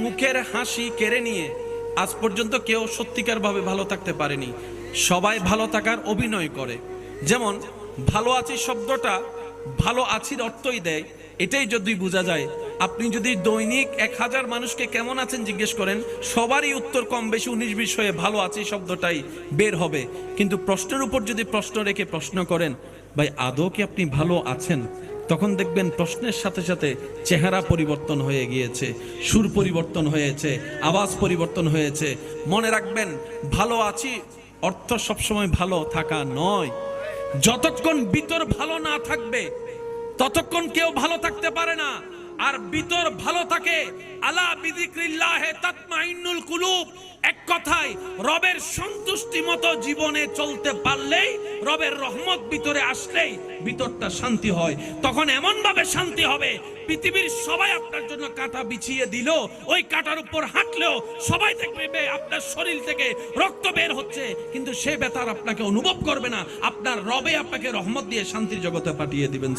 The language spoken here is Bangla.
মুখের হাসি কেড়ে নিয়ে আজ পর্যন্ত কেউ সত্যিকার ভাবে ভালো থাকতে পারেনি। সবাই ভালো থাকার অভিনয় করে। যেমন ভালো আছি শব্দটা ভালো আছির অর্থই দেয়। এটাই যদি বোঝা যায়, আপনি যদি দৈনিক 1000 মানুষকে কেমন আছেন জিজ্ঞেস করেন, সবারই উত্তর কম বেশি 19-20 হয়ে ভালো আছি শব্দটাই বের হবে। কিন্তু প্রশ্নের উপর যদি প্রশ্ন রেখে প্রশ্ন করেন, ভাই আদৌ কি আপনি ভালো আছেন, তখন দেখবেন প্রশ্নের সাথে সাথে চেহারা পরিবর্তন হয়ে গিয়েছে, সুর পরিবর্তন হয়েছে, আওয়াজ পরিবর্তন হয়েছে। মনে রাখবেন, ভালো আছি অর্থ সবসময় ভালো থাকা নয়। যতক্ষণ ভিতর ভালো না থাকবে ততক্ষণ কেউ ভালো থাকতে পারে না। আর ভিতর ভালো থাকে, আলা বিযিকরিল্লাহি তাতমাইন্নুল কুলুব। এক কথায় রবের সন্তুষ্টি মতো জীবনে চলতে পারলেই, রবের রহমত ভিতরে আসলেই ভিতরটা শান্তি হয়। তখন এমন ভাবে শান্তি হবে, পৃথিবীর সবাই আপনার জন্য কাঁটা বিছিয়ে দিল, ওই কাঁটার উপর হাঁটলেও সবাই দেখবে আপনার শরীর থেকে রক্ত বের হচ্ছে, কিন্তু সে ব্যথা আপনাকে অনুভব করবে না। আপনার রবে আপনাকে রহমত দিয়ে শান্তির জগতে পাঠিয়ে দিবেন।